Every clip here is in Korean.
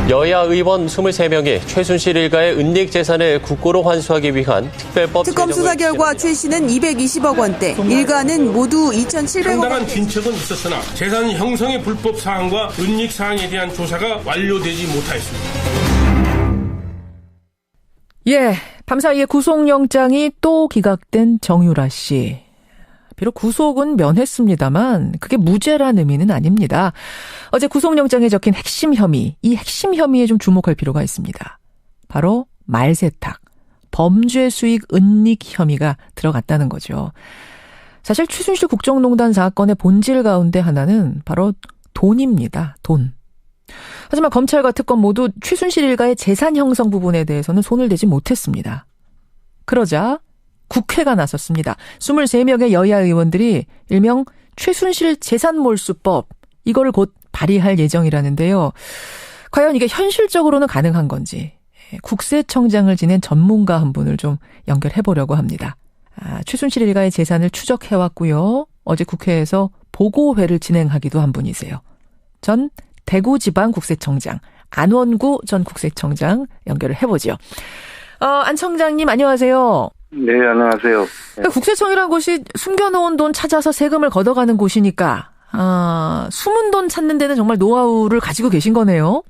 여야 의원 23명이 최순실 일가의 은닉 재산을 국고로 환수하기 위한 특별법 특검 수사 결과 최 씨는 220억 원대, 일가는 모두 2,700억 원대. 상당한 진척은 있었으나 재산 형성의 불법 사항과 은닉 사항에 대한 조사가 완료되지 못하였습니다. 예, 밤사이에 구속영장이 또 기각된 정유라 씨. 비록 구속은 면했습니다만 그게 무죄란 의미는 아닙니다. 어제 구속영장에 적힌 핵심 혐의, 이 핵심 혐의에 좀 주목할 필요가 있습니다. 바로 말세탁, 범죄 수익 은닉 혐의가 들어갔다는 거죠. 사실 최순실 국정농단 사건의 본질 가운데 하나는 바로 돈입니다. 돈. 하지만 검찰과 특검 모두 최순실 일가의 재산 형성 부분에 대해서는 손을 대지 못했습니다. 그러자 국회가 나섰습니다. 23명의 여야 의원들이 일명 최순실 재산몰수법, 이걸 곧 발의할 예정이라는데요. 과연 이게 현실적으로는 가능한 건지 국세청장을 지낸 전문가 한 분을 좀 연결해보려고 합니다. 최순실 일가의 재산을 추적해왔고요. 어제 국회에서 보고회를 진행하기도 한 분이세요. 전 대구지방국세청장 안원구 전 국세청장 연결을 해보죠. 안 청장님 안녕하세요. 네, 안녕하세요. 네. 국세청이라는 곳이 숨겨놓은 돈 찾아서 세금을 걷어가는 곳이니까 숨은 돈 찾는 데는 정말 노하우를 가지고 계신 거네요.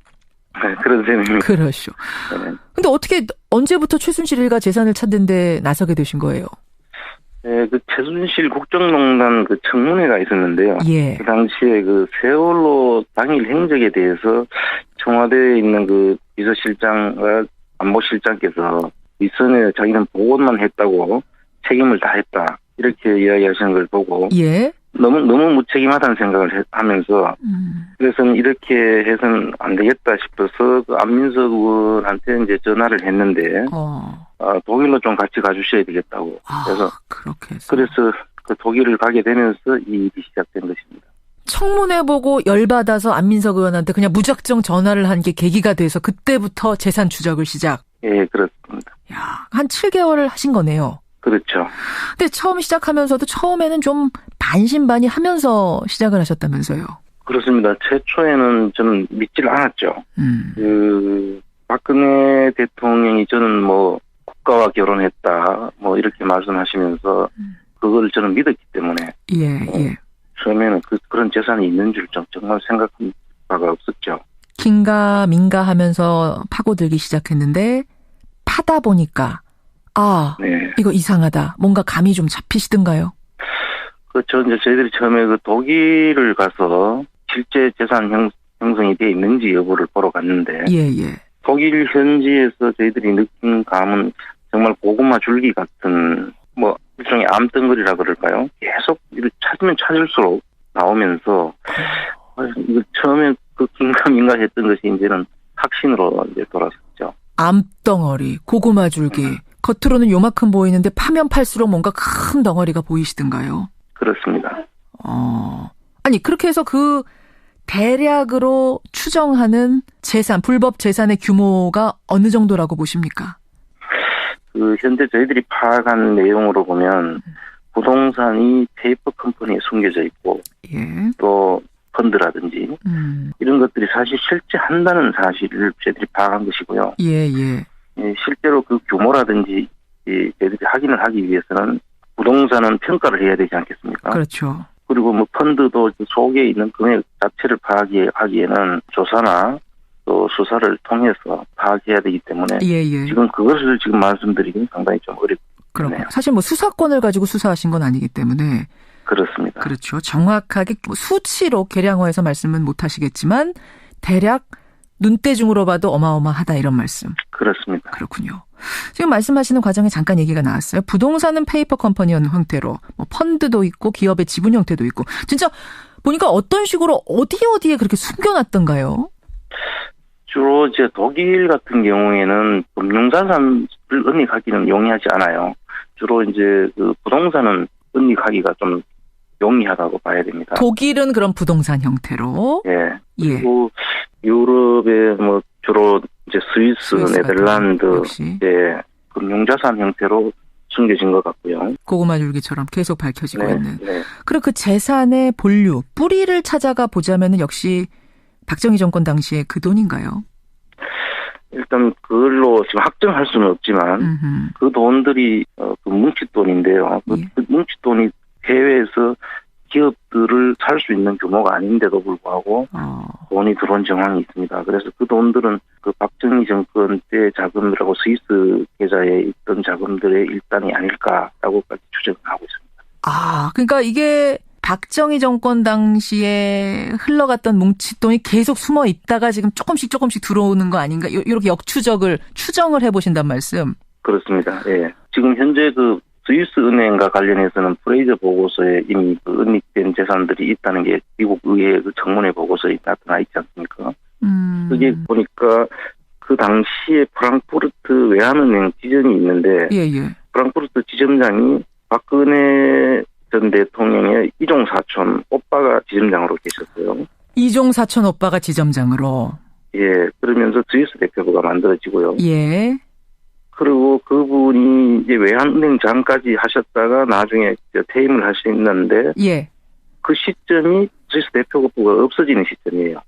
네, 그런 셈입니다. 그러시죠. 네. 근데 어떻게 언제부터 최순실 일가 재산을 찾는 데 나서게 되신 거예요? 네, 그 최순실 국정농단 그 청문회가 있었는데요. 예. 그 당시에 그 세월호 당일 행적에 대해서 청와대에 있는 그 비서실장과 안보실장께서 윗선에 자기는 보고만 했다고 책임을 다했다 이렇게 이야기하시는 걸 보고 예. 너무 무책임하다는 생각을 하면서 그래서 이렇게 해서는 안 되겠다 싶어서 그 안민석 의원한테 이제 전화를 했는데 독일로 좀 같이 가주셔야 되겠다고 그래서 그래서 그 독일을 가게 되면서 이 일이 시작된 것입니다. 청문회 보고 열받아서 안민석 의원한테 그냥 무작정 전화를 한 게 계기가 돼서 그때부터 재산 추적을 시작. 예, 그렇습니다. 야, 한 7개월을 하신 거네요. 그렇죠. 근데 처음 시작하면서도 처음에는 좀 반신반의하면서 시작을 하셨다면서요? 그렇습니다. 최초에는 저는 믿지를 않았죠. 그 박근혜 대통령이 저는 뭐 국가와 결혼했다 뭐 이렇게 말씀하시면서 그걸 저는 믿었기 때문에 예. 처음에는 그런 재산이 있는 줄 정말 생각한 바가 없었죠. 긴가민가 하면서 파고들기 시작했는데 파다 보니까 네. 이거 이상하다. 뭔가 감이 좀 잡히시던가요? 그렇죠. 이제 저희들이 처음에 그 독일을 가서 실제 재산 형성이 돼 있는지 여부를 보러 갔는데 예. 독일 현지에서 저희들이 느낀 감은 정말 고구마 줄기 같은 뭐 일종의 암덩어리라 그럴까요? 계속 이를 찾으면 찾을수록 나오면서 이거 처음에 그 긴가민가 했던 것이 이제는 확신으로 이제 돌아섰죠. 암덩어리, 고구마 줄기. 겉으로는 요만큼 보이는데 파면 팔수록 뭔가 큰 덩어리가 보이시던가요? 그렇습니다. 아니 그렇게 해서 그 대략으로 추정하는 재산, 불법 재산의 규모가 어느 정도라고 보십니까? 그 현재 저희들이 파악한 내용으로 보면 부동산이 페이퍼 컴퍼니에 숨겨져 있고 또 펀드라든지 이런 것들이 사실 실제 한다는 사실을 저희들이 파악한 것이고요. 실제로 그 규모라든지 저희들이 확인을 하기 위해서는 부동산은 평가를 해야 되지 않겠습니까? 그렇죠. 그리고 뭐 펀드도 속에 있는 금액 자체를 파악하기에는 조사나 또 수사를 통해서 파악해야 되기 때문에 지금 그것을 지금 말씀드리기는 상당히 좀 어렵네요. 사실 뭐 수사권을 가지고 수사하신 건 아니기 때문에 그렇습니다. 그렇죠. 정확하게 수치로 계량화해서 말씀은 못 하시겠지만 대략 눈대중으로 봐도 어마어마하다 이런 말씀. 그렇습니다. 그렇군요. 지금 말씀하시는 과정에 잠깐 얘기가 나왔어요. 부동산은 페이퍼 컴퍼니 형태로 뭐 펀드도 있고 기업의 지분 형태도 있고 진짜 보니까 어떤 식으로 어디에 그렇게 숨겨놨던가요? 주로 이제 독일 같은 경우에는 금융자산을 은닉하기는 용이하지 않아요. 주로 이제 그 부동산은 은닉하기가 좀 용이하다고 봐야 됩니다. 독일은 그런 부동산 형태로. 그리고 유럽의 뭐 주로 이제 스위스 네덜란드 금융자산 형태로 숨겨진 것 같고요. 고구마 줄기처럼 계속 밝혀지고 있는. 그리고 그 재산의 본류, 뿌리를 찾아가 보자면은 역시 박정희 정권 당시에 그 돈인가요? 일단 그걸로 지금 확정할 수는 없지만 그 돈들이 그 뭉칫돈인데요. 그 뭉칫돈이 해외에서 기업들을 살 수 있는 규모가 아닌데도 불구하고 돈이 들어온 정황이 있습니다. 그래서 그 돈들은 그 박정희 정권 때 자금이라고 스위스 계좌에 있던 자금들의 일단이 아닐까라고까지 추정을 하고 있습니다. 아, 그러니까 이게 박정희 정권 당시에 흘러갔던 뭉칫돈이 계속 숨어 있다가 지금 조금씩 들어오는 거 아닌가? 이렇게 추정을 해보신단 말씀. 그렇습니다. 예. 지금 현재 그 스위스 은행과 관련해서는 프레이저 보고서에 이미 그 은닉된 재산들이 있다는 게 미국 의회 그 청문회 보고서에 나타나 있지 않습니까? 그게 보니까 그 당시에 프랑크푸르트 외환은행 지점이 있는데 프랑크푸르트 지점장이 박근혜 전 대통령의 이종 사촌 오빠가 지점장으로 계셨어요. 이종 사촌 오빠가 지점장으로. 예, 그러면서 스위스 대표부가 만들어지고요. 예. 그리고 그분이 이제 외환은행장까지 하셨다가 나중에 퇴임을 하셨는데, 예. 그 시점이 스위스 대표부가 없어지는 시점이에요.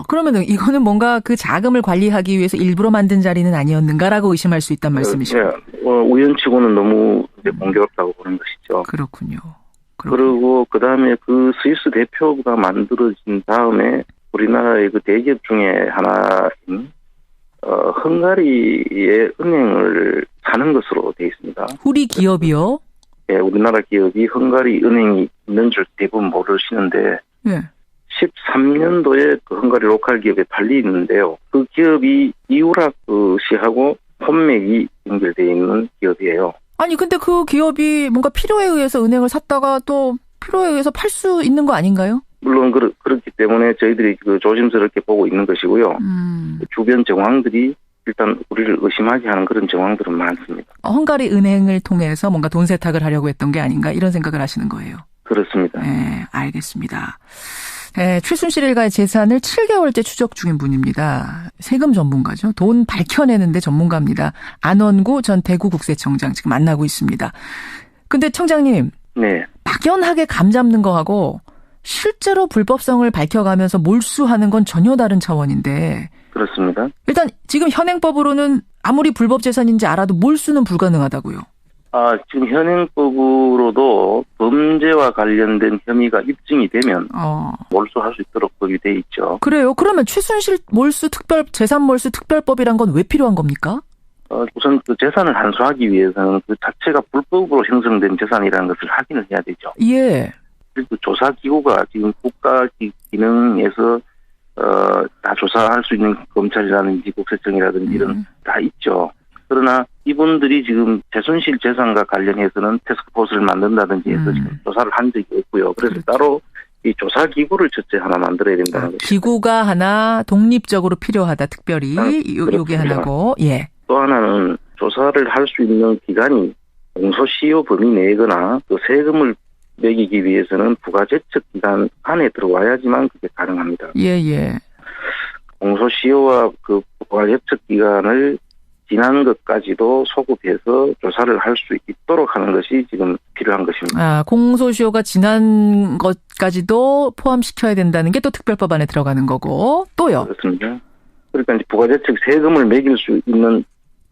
그러면은 이거는 뭔가 그 자금을 관리하기 위해서 일부러 만든 자리는 아니었는가라고 의심할 수 있단 말씀이시죠? 네, 우연치고는 너무 공교롭다고 보는 것이죠. 그렇군요. 그리고 그 다음에 그 스위스 대표부가 만들어진 다음에 우리나라의 그 대기업 중에 하나인 헝가리의 은행을 사는 것으로 되어 있습니다. 우리 기업이요? 예, 우리나라 기업이 헝가리 은행이 있는 줄 대부분 모르시는데, 예. 13년도에 그 헝가리 로컬 기업에 팔리는데요. 그 기업이 이우라크시하고 혼맥이 연결되어 있는 기업이에요. 아니 근데 그 기업이 뭔가 필요에 의해서 은행을 샀다가 또 필요에 의해서 팔 수 있는 거 아닌가요? 물론 그렇기 때문에 저희들이 그 조심스럽게 보고 있는 것이고요. 주변 정황들이 일단 우리를 의심하게 하는 그런 정황들은 많습니다. 헝가리 은행을 통해서 뭔가 돈 세탁을 하려고 했던 게 아닌가 이런 생각을 하시는 거예요. 그렇습니다. 네, 알겠습니다. 네, 최순실 일가의 재산을 7개월째 추적 중인 분입니다. 세금 전문가죠. 돈 밝혀내는데 전문가입니다. 안원구 전 대구국세청장 지금 만나고 있습니다. 근데 청장님. 네. 막연하게 감잡는 거하고 실제로 불법성을 밝혀가면서 몰수하는 건 전혀 다른 차원인데. 그렇습니다. 일단 지금 현행법으로는 아무리 불법 재산인지 알아도 몰수는 불가능하다고요. 지금 현행법으로도 범죄와 관련된 혐의가 입증이 되면 몰수할 수 있도록 법이 돼 있죠. 그래요? 그러면 최순실 몰수 재산 몰수 특별법이란 건 왜 필요한 겁니까? 우선 그 재산을 한수하기 위해서는 그 자체가 불법으로 형성된 재산이라는 것을 확인을 해야 되죠. 예. 그리고 조사기구가 지금 국가 기능에서 다 조사할 수 있는 검찰이라든지 국세청이라든지 이런 다 있죠. 그러나 이분들이 지금 최순실 재산과 관련해서는 태스크포스를 만든다든지 해서 지금 조사를 한 적이 없고요. 그래서 그렇죠. 따로 이 조사기구를 첫째 하나 만들어야 된다는 거죠. 기구가 하나 독립적으로 필요하다. 특별히 요게 하나고. 예. 또 하나는 조사를 할 수 있는 기관이 공소시효 범위 내거나 그 세금을 매기기 위해서는 부가제척 기간 안에 들어와야지만 그게 가능합니다. 예. 공소시효와 그 부가제척 기간을 지난 것까지도 소급해서 조사를 할 수 있도록 하는 것이 지금 필요한 것입니다. 공소시효가 지난 것까지도 포함시켜야 된다는 게 또 특별법 안에 들어가는 거고 또요. 그렇습니다. 그러니까 이제 부가제척 세금을 매길 수 있는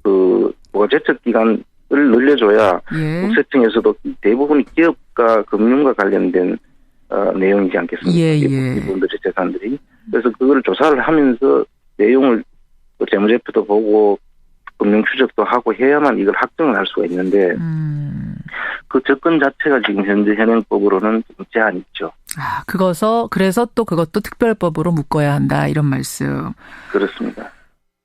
그 부가제척 기간을 늘려줘야 국세청에서도 대부분이 기업과 금융과 관련된 내용이지 않겠습니까? 이분들의 재산들이. 그래서 그걸 조사를 하면서 내용을 재무제표도 보고 금융 추적도 하고 해야만 이걸 확정을 할 수가 있는데 그 접근 자체가 지금 현재 현행법으로는 좀 제한이 있죠. 그래서 또 그것도 특별법으로 묶어야 한다 이런 말씀. 그렇습니다.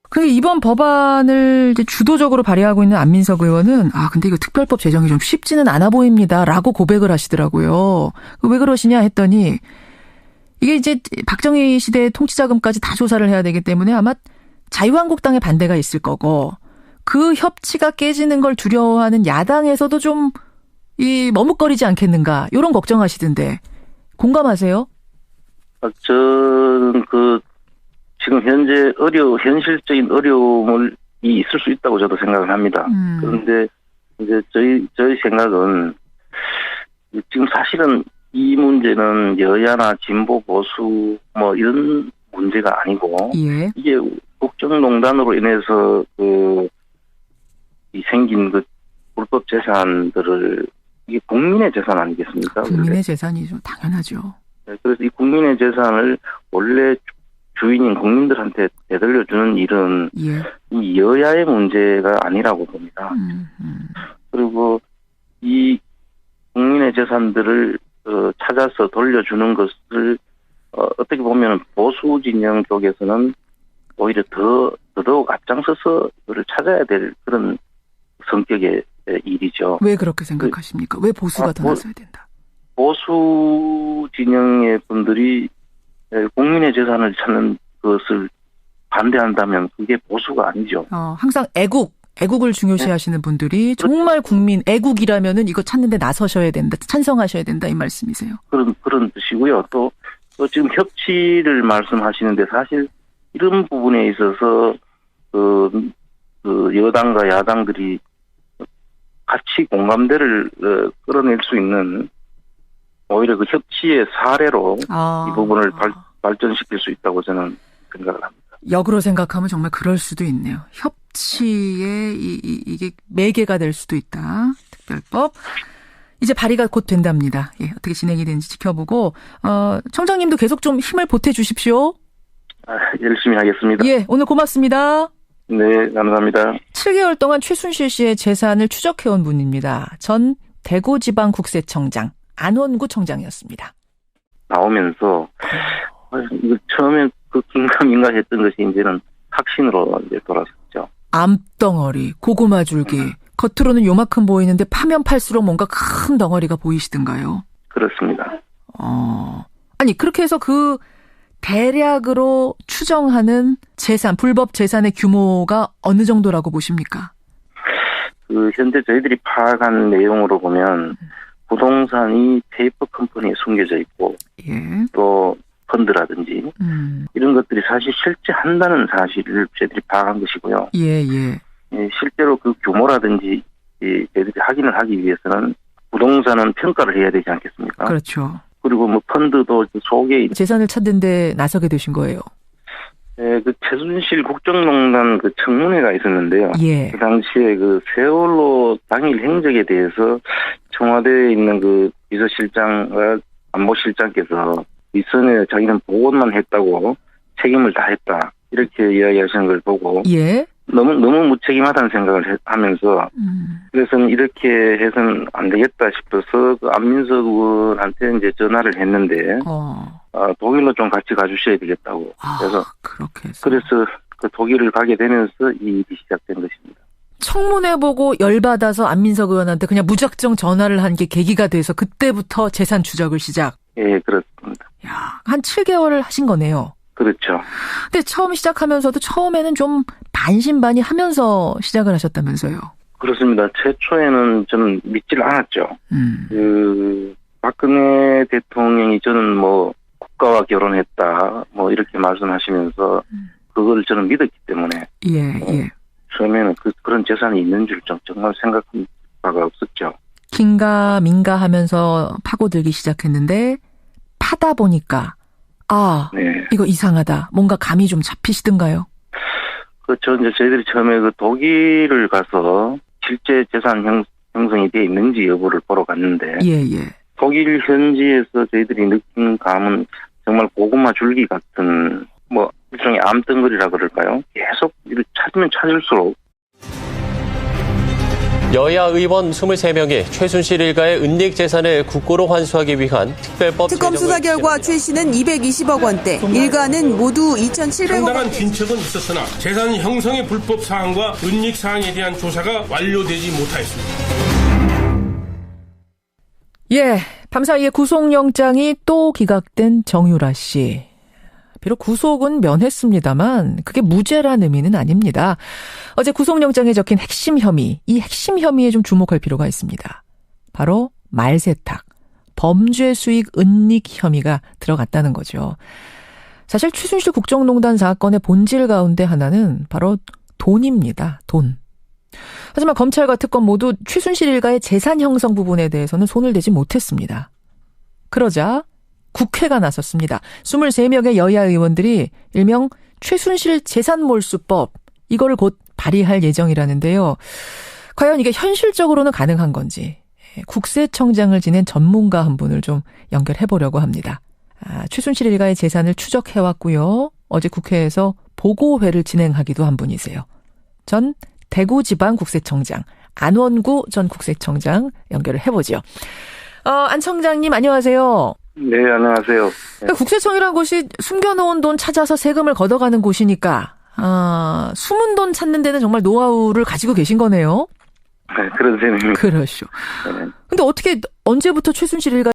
근데 이번 법안을 이제 주도적으로 발의하고 있는 안민석 의원은 근데 이거 특별법 제정이 좀 쉽지는 않아 보입니다라고 고백을 하시더라고요. 왜 그러시냐 했더니 이게 이제 박정희 시대의 통치자금까지 다 조사를 해야 되기 때문에 아마 자유한국당의 반대가 있을 거고 그 협치가 깨지는 걸 두려워하는 야당에서도 좀 머뭇거리지 않겠는가 이런 걱정하시던데 공감하세요? 저는 지금 현재 현실적인 어려움이 있을 수 있다고 저도 생각을 합니다. 그런데 이제 저희 생각은 지금 사실은 이 문제는 여야나 진보 보수 이런 문제가 아니고 이게 국정농단으로 인해서 이 생긴 그 불법 재산들을 이게 국민의 재산 아니겠습니까? 국민의 재산이죠. 당연하죠. 네, 그래서 이 국민의 재산을 원래 주인인 국민들한테 되돌려주는 일은 예. 이 여야의 문제가 아니라고 봅니다. 그리고 이 국민의 재산들을 찾아서 돌려주는 것을 어떻게 보면 보수 진영 쪽에서는 오히려 더더욱 앞장서서 그를 찾아야 될 그런 성격의 일이죠. 왜 그렇게 생각하십니까? 왜 보수가 더 나서야 된다? 보수 진영의 분들이 국민의 재산을 찾는 것을 반대한다면 그게 보수가 아니죠. 항상 애국을 중요시하시는 분들이 정말 국민 애국이라면은 이거 찾는데 나서셔야 된다, 찬성하셔야 된다 이 말씀이세요. 그런 뜻이고요. 또 지금 협치를 말씀하시는데 사실 이런 부분에 있어서 그 여당과 야당들이 같이 공감대를 끌어낼 수 있는 오히려 그 협치의 사례로 이 부분을 발전시킬 수 있다고 저는 생각을 합니다. 역으로 생각하면 정말 그럴 수도 있네요. 협치의 이게 매개가 될 수도 있다. 특별법. 이제 발의가 곧 된답니다. 예, 어떻게 진행이 되는지 지켜보고 청장님도 계속 좀 힘을 보태주십시오. 열심히 하겠습니다. 예, 오늘 고맙습니다. 네, 감사합니다. 7개월 동안 최순실 씨의 재산을 추적해온 분입니다. 전 대구지방국세청장 안원구 청장이었습니다. 나오면서 처음에 그 긴가민가 했던 것이 이제는 확신으로 이제 돌아섰죠. 암덩어리, 고구마 줄기, 겉으로는 요만큼 보이는데 파면 팔수록 뭔가 큰 덩어리가 보이시던가요? 그렇습니다. 아니 그렇게 해서 그 대략으로 추정하는 재산, 불법 재산의 규모가 어느 정도라고 보십니까? 현재 저희들이 파악한 내용으로 보면 부동산이 페이퍼 컴퍼니에 숨겨져 있고 예. 또 펀드라든지 이런 것들이 사실 실제 한다는 사실을 저희들이 파악한 것이고요. 예. 실제로 그 규모라든지 저희들이 확인을 하기 위해서는 부동산은 평가를 해야 되지 않겠습니까? 그렇죠. 그리고 뭐 펀드도 속에 재산을 찾는 데 나서게 되신 거예요. 네, 그 최순실 국정농단 그 청문회가 있었는데요. 예. 그 당시에 그 세월호 당일 행적에 대해서 청와대에 있는 그 비서실장과 안보실장께서 윗선에 자기는 보고만 했다고 책임을 다했다 이렇게 이야기하시는 걸 보고 예. 너무 무책임하다는 생각을 하면서 그래서 이렇게 해서는 안 되겠다 싶어서 그 안민석 의원한테 이제 전화를 했는데 독일로 좀 같이 가주셔야 되겠다고 그래서 그렇게 해서. 그래서 그 독일을 가게 되면서 이 일이 시작된 것입니다. 청문회 보고 열받아서 안민석 의원한테 그냥 무작정 전화를 한 게 계기가 돼서 그때부터 재산 추적을 시작. 예, 그렇습니다. 야, 한 7개월을 하신 거네요. 그렇죠. 근데 처음 시작하면서도 처음에는 좀 반신반의 하면서 시작을 하셨다면서요. 그렇습니다. 최초에는 저는 믿질 않았죠. 박근혜 대통령이 저는 뭐 국가와 결혼했다 뭐 이렇게 말씀하시면서 그걸 저는 믿었기 때문에 예. 처음에는 그런 재산이 있는 줄 정말 생각한 바가 없었죠. 긴가민가 하면서 파고들기 시작했는데 파다 보니까 네. 이거 이상하다. 뭔가 감이 좀 잡히시던가요? 그렇죠. 이제 저희들이 처음에 그 독일을 가서 실제 재산 형성이 돼 있는지 여부를 보러 갔는데 예. 독일 현지에서 저희들이 느낀 감은 정말 고구마 줄기 같은 뭐 일종의 암덩어리라 그럴까요? 계속 찾으면 찾을수록 여야 의원 23명이 최순실 일가의 은닉 재산을 국고로 환수하기 위한 특별법 특검 수사 결과 최 씨는 220억 원대, 일가는 모두 2,700억 상당한 원대. 진척은 있었으나 재산 형성의 불법 사항과 은닉 사항에 대한 조사가 완료되지 못하였습니다. 예, 밤사이에 구속영장이 또 기각된 정유라 씨. 비록 구속은 면했습니다만 그게 무죄란 의미는 아닙니다. 어제 구속영장에 적힌 핵심 혐의, 이 핵심 혐의에 좀 주목할 필요가 있습니다. 바로 말세탁, 범죄 수익 은닉 혐의가 들어갔다는 거죠. 사실 최순실 국정농단 사건의 본질 가운데 하나는 바로 돈입니다. 돈. 하지만 검찰과 특검 모두 최순실 일가의 재산 형성 부분에 대해서는 손을 대지 못했습니다. 그러자 국회가 나섰습니다. 23명의 여야 의원들이 일명 최순실 재산몰수법 이거를 곧 발의할 예정이라는데요. 과연 이게 현실적으로는 가능한 건지 국세청장을 지낸 전문가 한 분을 좀 연결해 보려고 합니다. 최순실 일가의 재산을 추적해왔고요. 어제 국회에서 보고회를 진행하기도 한 분이세요. 전 대구지방국세청장 안원구 전 국세청장 연결을 해보죠. 안 청장님 안녕하세요. 네, 안녕하세요. 그러니까 국세청이라는 곳이 숨겨놓은 돈 찾아서 세금을 걷어가는 곳이니까 숨은 돈 찾는 데는 정말 노하우를 가지고 계신 거네요. 네, 그런 셈입니다. 그렇죠. 네. 근데 어떻게 언제부터 최순실 일가